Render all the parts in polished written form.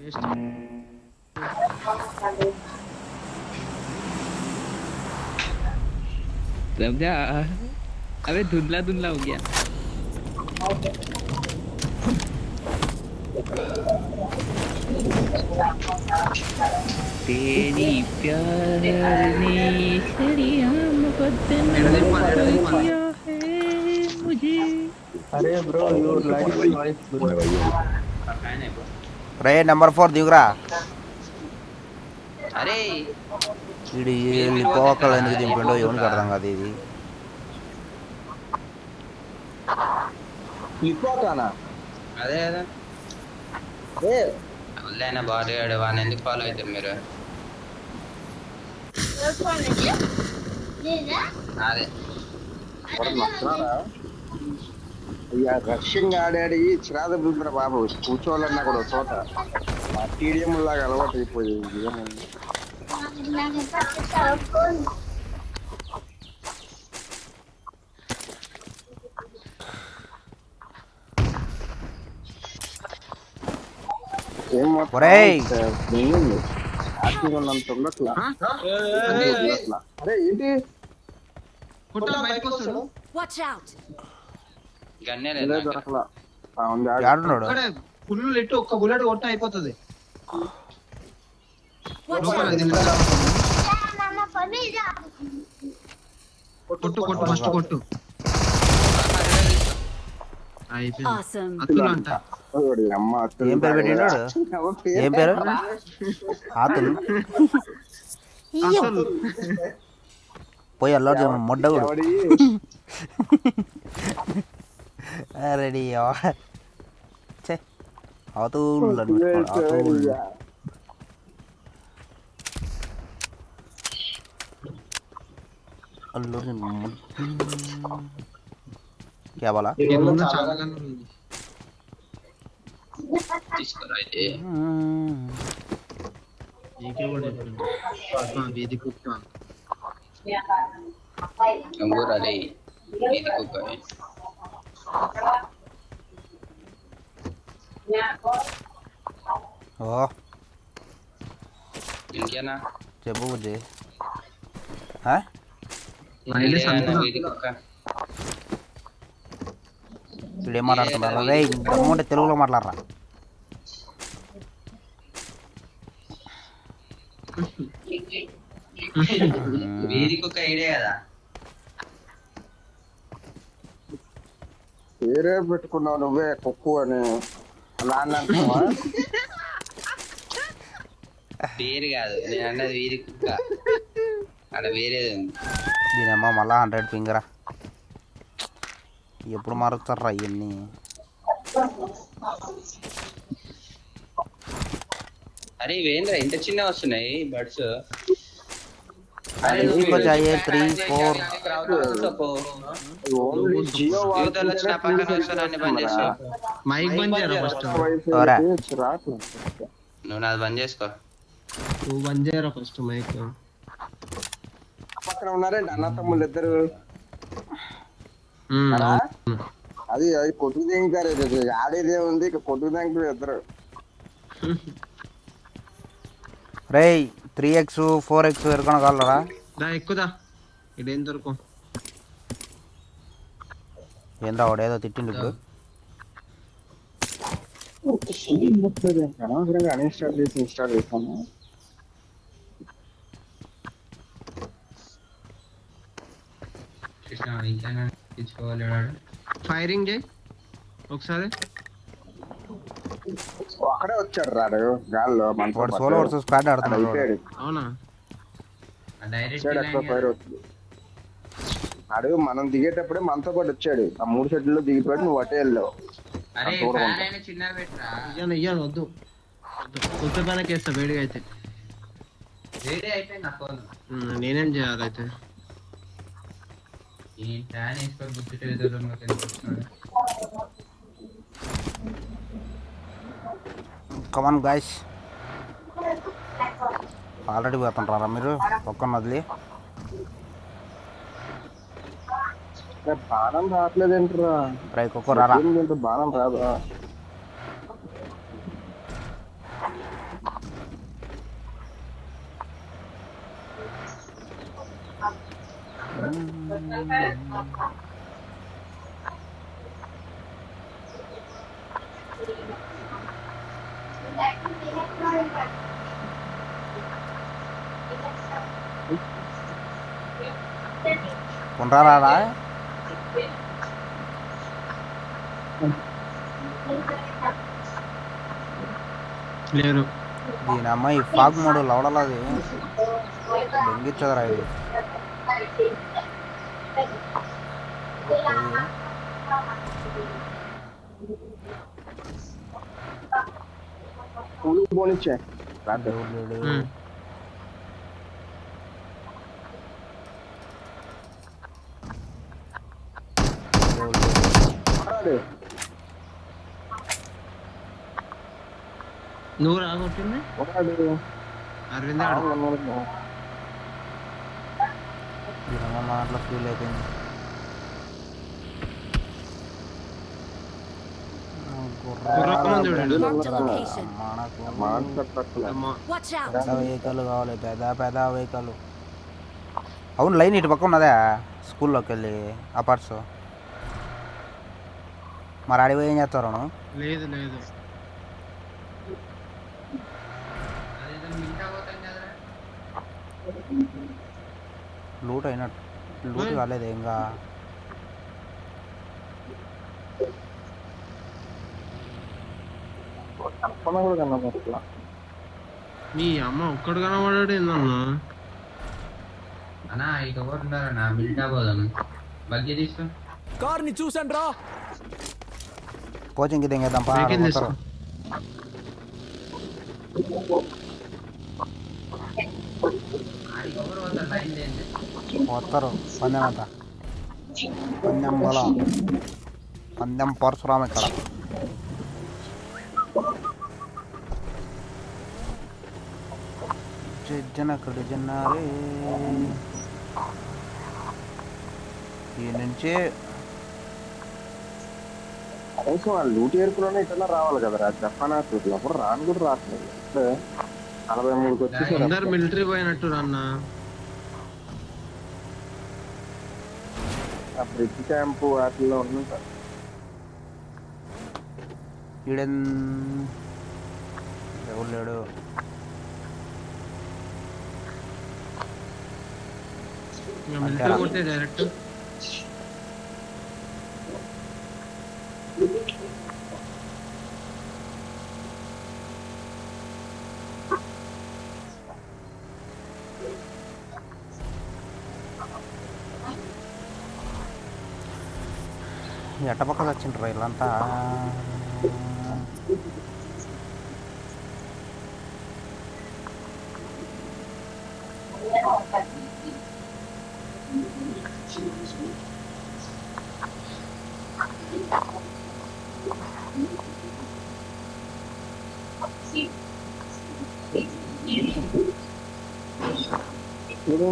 Waste समझा। अबे धुंधला धुंधला हो गया। तेरी प्यार ने सरिया मुकद्दर किया है मुझे। अरे bro your life wife bro ray number 4 దిగురా. अरे వీడు మీరు వెళ్ళి మీరు పోతే పోకలు ఎట్లా ఎందుకు దింపిండో ఎవరికి అర్థం కాదు ఇది. ఫ్లిప్కార్ట్ అదే కదా ఏ వల్లైనా బాగా వాడిని ఎందుకు ఫాలో అవుతారు మీరు అదే ఇక రష్యంగా ఆడాడి చిరాద బింద్ర బాబు కూర్చోవాలన్నా కూడా చోట టీడియం లాగా అలవాటు అయిపోయింది. ఒరేయ్ ఉన్నంత ఉండట్లా. అరే ఏంటి కొట్టాలి బయటకు వస్తాడు గన్నే ఇదే లేదు దొరకలా. ఉంది ఆడు. ఆడున్నాడు. ఇక్కడ ఫుల్ ఎట్టు ఒక్క బుల్లెట్ కొట్ట అయిపోతుంది లోపల దీనిలో. కొట్టు కొట్టు ఫస్ట్ కొట్టు అయిపోయింది అతులు అంట ఓడి అమ్మ అత్తలు ఏం పేరు పెట్టినాడు? ఏం పేరు? ఆతులు. అసలు పోయి అల్లాడు మొడ్డగుడు ఎవడి? రెడీ చే ఆతులు అని పెట్టుకోడు. ఆతులు అల్లుడు क्या बोला? ఏమన్నా చాలా గన్నులు ఉంది. తీసుకోరా అయితే నీకే కూడా చెప్పిండు. అబ్బా, వీధి కుక్క అంగూరాలే ఇది కుక్క ఓ ఇంకేనా చెప్పు బుజ్జి. వైలెస్ అనుకున్నా. ఇది కుక్క ఇప్పుడు ఏం మాట్లాడుతున్నారు? రే అమ్ముంటే తెలుగులో మాట్లాడరా. వీధి కుక్క ఇడే కదా పేరే పెట్టుకున్నావు నువ్వే కుక్కు అని అలా అన్నావా? పేరు కాదు నేను అన్నది వీధి కుక్క అక్కడ వేరేది ఉంది దీనమ్మ మళ్ళా 100 పింగరా. ఎప్పుడు మారుతారా ఇవన్నీ? అరే ఇవేంద్రా ఇంత చిన్న వస్తున్నాయి బడ్స్ इसी को चाहिए 3 4 ఓన్లీ జియో యూతలు వచ్చిన పక్కన వస్తానని బంద్ చేసుకో మైక్ బంద్ చేయరా ఫస్ట్. ఎవరా? నువ్వు నాది బంద్ చేసుకో నువ్వు బంద్ చేయరా ఫస్ట్ మైక్. పక్కన ఉన్నారండి అన్న తమ్ముళ్ళు ఇద్దరు. ఉమ్, అలా? అవును. అది అది కొట్టుకు దింగారు. ఆడేదే ఉంది ఇక కొట్టుకు దింగారు ఇద్దరు. రే 3x 4x ఎరుకొనగలరా? దా ఎక్కుదా ఇదేం దొరకం. ఏంద్రా వాడేదో తిట్టిండు ఇప్పుడు. అనవసరంగా అన్ఇన్స్టాల్ చేసి ఇన్స్టాల్ చేశాను. ఫైరింగ్ చేయి ఒకసారి. అక్కడే వచ్చాడు రాడు గాల్లో వాడు సోలో వర్సెస్ స్క్వాడ్ ఆడుతున్నాడు వాడు. అయిపోయాడు. అవునా వచ్చాడు అక్కడ ఫైర్ అవుతుంది. ఆడు మనం దిగేటప్పుడే మనతో పాటు వచ్చాడు. ఆ 3 షెడ్యూల్లో దిగిపోయాడు. నువ్వు అటే వెళ్ళావు. ఇయ్యాను ఇయ్యాను వద్దు కొత్త పైనకి వేస్తా వేడిగా అయితే. నేనేం చేయాలి అయితే? కమాన్ గాయ్స్ ఆల్రెడీ పోతుంటారా మీరు ఒక్క వదిలి? బాణం రావట్లేదు ఏంట్రా? రైక్ ఒక్క రారా. బాణం రాదా? ఉండరాడా లేరు. దీని అమ్మాయి ఫాగ్ మోడు లవడలది బెంగిచ్చదరా ఇది పోనిచ్చే నువ్వు రాగొట్టింది అరవింద్ మా దాంట్లో ఫీల్ అయిపోయింది పెద్ద వెహికల్ కావాలి పెద్ద పెద్ద వెహికల్ అవును లైన్ ఇటు పక్క ఉన్నదా స్కూల్లోకి వెళ్ళి అపార్ట్స్ మరి అడిగి ఏం చేస్తారు లేదు లేదు లూట్ అయినట్టు లూట్ కాలేదు ఇంకా మీ అమ్మ ఒక్కడు కనబడాడు ఏందన్నా అన్నా ఇటు ఎవరు ఉన్నారన్నా మిల్టా పోదాను బగ్గి తీసుకో కార్ని చూసాను రా కోచింగ్కి దింగేద్దాం వెహికల్ తీసుకో. ఆడికి ఎవరు పోతారు లైన్ లేదు వస్తారు పందెం అంతా పందెం బలం పందెం పరశురామ ఇక్కడ జనకుడు జన్నారే ఈ నుంచి కనీసం వాళ్ళు లూటి ఏరుకులోనే ఇట్లా రావాలి కదరా జపాన్ ఆకృతిలో అప్పుడు రాను కూడా రావట్లేదు అంటే 43కి వచ్చేసారు అందరు మిలిటరీ పోయినట్టు అన్న ఆ బ్రిడ్జ్ క్యాంపు వాటిల్లో ఉంటారు ఈడెన్ ఎవరు లేడు మిలిటరీ కొట్టే డైరెక్ట్ ఎట్టపక్క వచ్చిండ్రు వీళ్ళంతా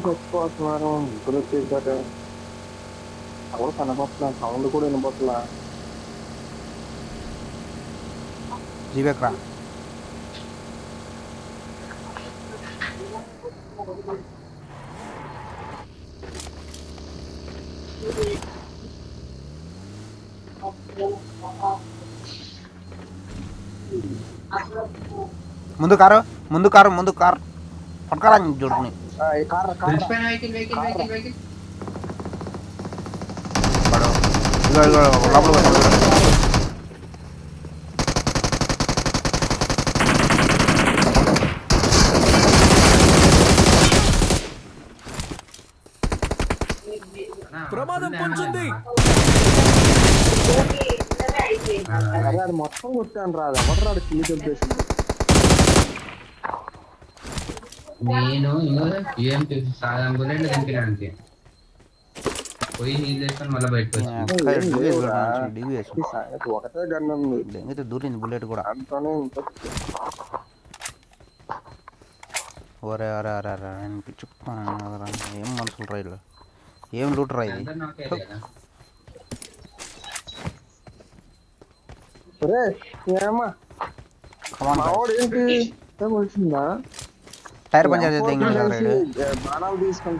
చచ్చిపోతున్నారు ముగ్గురు వచ్చేసారు ఎవరు కనపట్ల సౌండ్ కూడా వినపట్ల జీవేక్రా ముందు కారు ముందు కారు ముందు కారు పట్టుకోరా చూడుకుని బ్రిడ్జ్ పైన వెహికల్ వెహికల్ వెహికల్ వెహికల్ ఇగో ఇగో లోపల పెట్టాలి ప్రమాదం పొందుంది అది మొత్తం కొట్టాను రాదు ఎవరు రాడు కింది చంపేసి నేను యూఎంపీ సాధారణ బుల్లెట్లు దింపినానికి పోయి నీళ్ళు వేసుకొని మళ్ళీ బయటకు వచ్చి ఒకటే గన్ ఉంది దూరింది బుల్లెట్ కూడా దాంతోనే ఒరే అరే అరే అరే పిచ్చి ఏం మనుషులు రైలు ఏం లూట్ రా ఇది అందరు నాకే కదా ఏమా మావాడు ఏంటి వచ్చిందా టైర్ పంచర్ చేస్తే బాణాలు తీసుకొని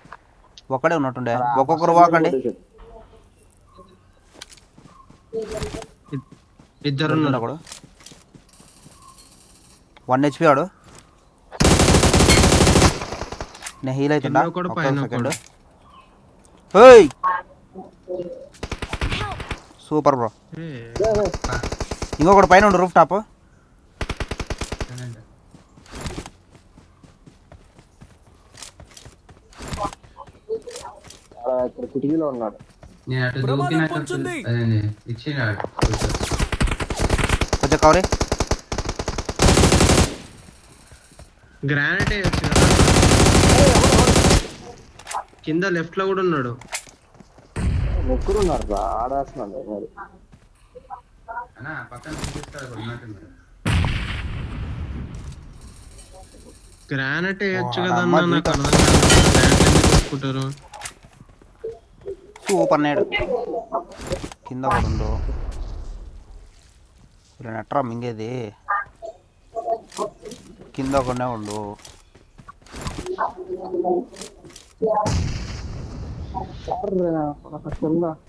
ఒక్కడే ఉన్నట్టుండే ఒక్కొక్కరు వాకండి ఇద్దరు ఉన్నారు ఒకడు 1 HP వాడు నేను హీల్ అవుతుండా కింద ఒకడు, పైన సెకండ్ ఒకడు. హేయ్ సూపర్ బ్రో ఇంకొకటి పైన ఉండు రూఫ్ టాప్ ఇక్కడ కిటికీలో ఉన్నాడు. నేను అటు ప్రమాదం దూకినాక పొంచుంది. అదే ఇచ్చినాడు కొంచెం కవరే గ్రానైట్ వేయచ్చు కదా. కింద లెఫ్ట్ లో కూడా ఉన్నాడు. ముగ్గురు ఉన్నారు రా, ఆడేస్తున్నాడు మరి. అన్నా పక్కన చూపిస్తాడు ఉన్నట్టున్నాడు. గ్రానైట్ వేయచ్చు ఓ, కదా అమ్మ అన్న, నాకు జీవితం. అర్థం కాదు. గ్రానైట్ ఎందుకు కొట్టుకుంటారు? సూపర్ నేడు కింద ఒకడు ఉండు ఇలా నెట్రా మింగేది కింద ఒకనే ఉండు కింద ఉన్నాడు.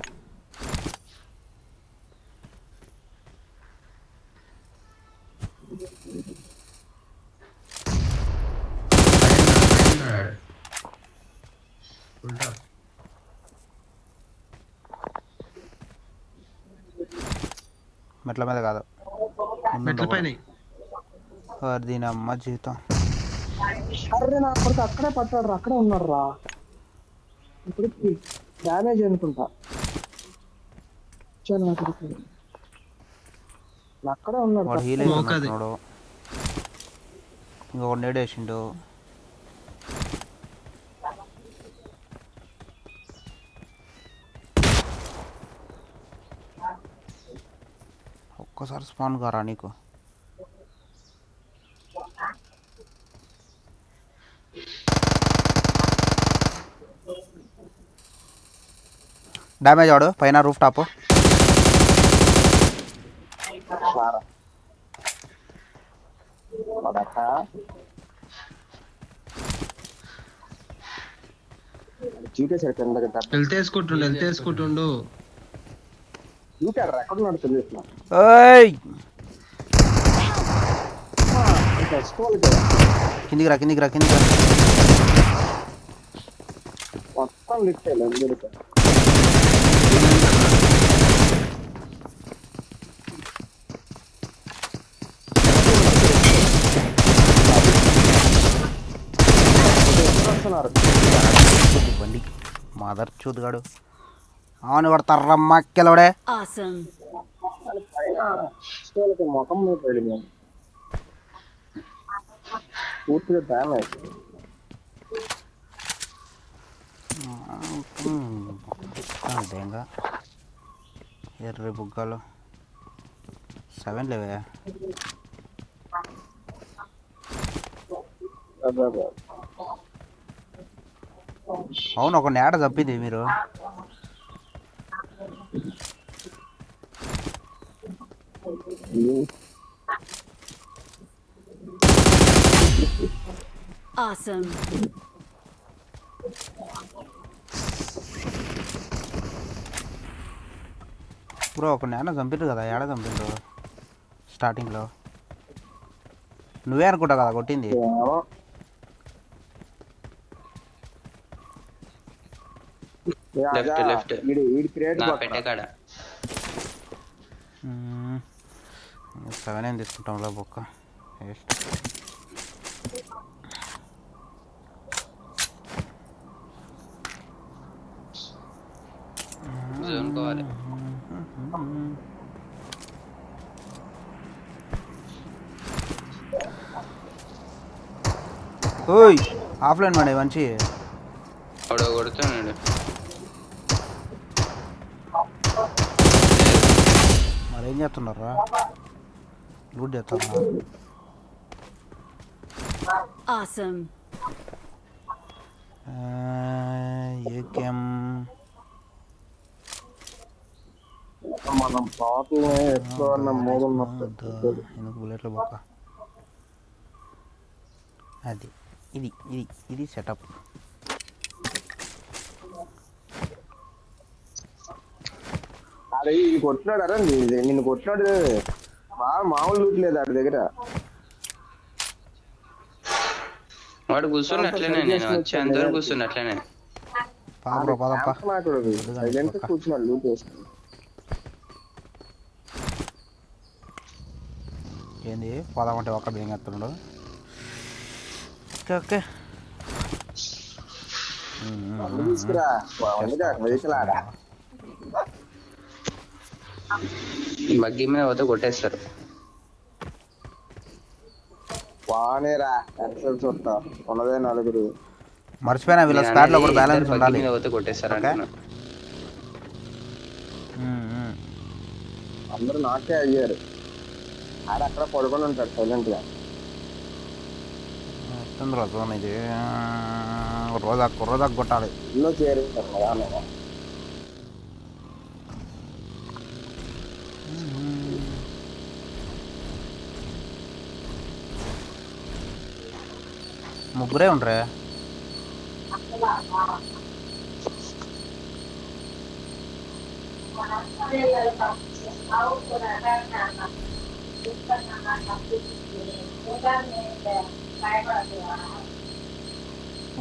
ఉల్టా. మెట్ల మీద కాదు మెట్ల పైన దీని అమ్మ జీవితం అరే నా కొడుకు అక్కడే పట్టాడు రా, అక్కడే ఉన్నాడు రా. ఇప్పుడు డ్యామేజ్ అనుకుంటా. వచ్చాను నా కొడుకు. అక్కడే ఉన్నాడు. వాడు హీల్ మోకాది. అవుతున్నాడు ఇంకొకటి నేడేసిండు ఒక్కసారి స్పాన్ కారా నీకు డ్యామేజ్ వాడు పైన రూఫ్ టాప్ చూపేశాడు కిందకి. వెళ్తే వేసుకుంటుండు. చూపాడు ఎక్కడ ఉన్నాడు తెలియదు. ఏయ్ కిందికి రా మొత్తం లిఫ్ట్ అందరికీ. బండి మదర్ చూదుగాడు అవును పడతారా మక్కెలోడే Awesome. ముఖం మీద వెళ్ళింది పూర్తిగా డ్యామేజ్. అదేంగా ఎర్రి బుగ్గలు 7 లేవే అవును ఒక నేడ తప్పింది మీరు Awesome. బ్రో ఒక నేన చంపిండ్రు కదా ఏడ చంపిండ్రు స్టార్టింగ్లో నువ్వే అనుకుంటావు కదా కొట్టింది లెఫ్ట్ నా పెట్టే కాడ 7 ఏం తీసుకుంటాంలో బొక్క వేస్ట్ జోన్ కావాలి. ఓయ్ ఆఫ్లైన్ మండి మంచి కొడుతున్నాడు. మరి ఏం చేస్తున్నారా లూట్ చేస్తారా Awesome. ఏకేం మనం పాటలు ఎక్కువ మూడు ఎందుకు బుల్లెట్లు బొక్క అది ఇది ఇది ఇది సెటప్ అరే ఇది కొట్టినాడు అరే నిన్ను కొట్టినాడు బాగా మామూలు లూట్ లేదు ఆడి దగ్గర. వాడు కూర్చున్నట్లేనే, నేను వచ్చేంతవరకు కూర్చున్నట్లేనే. పాపరా పదప్ప సైలెంట్ కూర్చున్నాడు లూట్ వేసుకుని. ఏంది పోదామంటే ఒక్క బియ్యం ఎత్తుండు. ఓకే ఓకే తీసుకురా వెహికల్ ఆడ బగ్గి మీద పోతే కొట్టేస్తారు. బానేరా ఎక్సెల్ చూస్తా ఉన్నదే 4. మర్చిపోయినా వీళ్ళ స్క్వాడ్ లో కూడా బ్యాలెన్స్ బగ్గి ఉండాలి. మీద పోతే కొట్టేస్తారు అంటున్నా. అందరూ నాకే అయ్యారు. ఆడ అక్కడ పడుకొని ఉంటాడు సైలెంట్ గా. తొందరగా జోన్ ఇది రోజాకు కొట్టాలి. ఎన్నో చేరుతారు కదా. ముగ్గురే ఉండరే.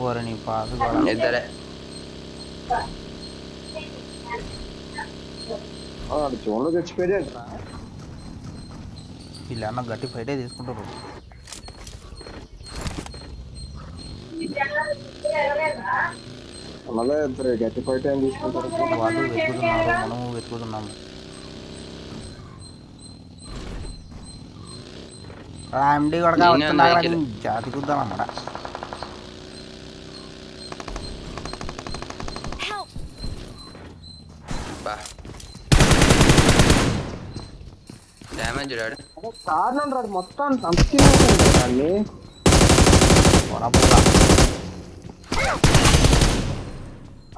ఓరని పాసు ఇద్దరే జోన్లో చచ్చిపోయాడు. వీళ్ళు అన్న గట్టి ఫైటే తీసుకుంటారు. అలాగే ఇద్దరు గట్టి ఫైట్ ఏం తీసుకుంటారు. వాళ్ళు వెతుకుతున్నారు, మనము వెతుకుతున్నాము. ఎండి కూడా వస్తున్నా జాతి కుద్దాం అన్నమాట. డ్యామేజ్ రాడు. కారణం రాడు మొత్తం దాన్ని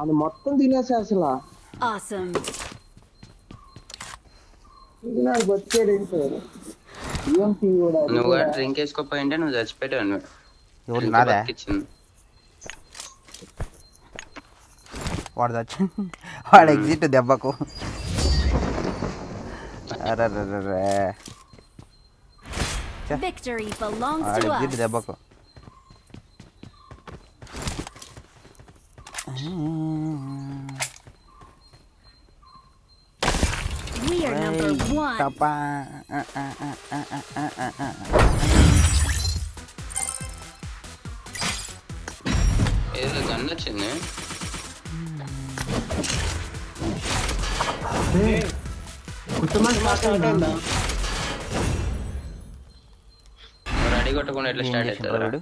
అది మొత్తం తినేసా అసలు. Awesome. నాకు వచ్చేది నువ్వు కూడా డ్రింక్ వేసుకోపోయింటే నువ్వు చచ్చిపోయావు. ఎవరు నాదే వాడు చచ్చి వాడు ఎగ్జిట్ దెబ్బకు. Victory belongs వాడు to ఎగ్జిట్ us. దెబ్బకు. We are number 1. తప్పా ఏదో గన్ వచ్చింది. రెడీ కొట్టకుండా ఎట్లా స్టార్ట్ అవుతుందా?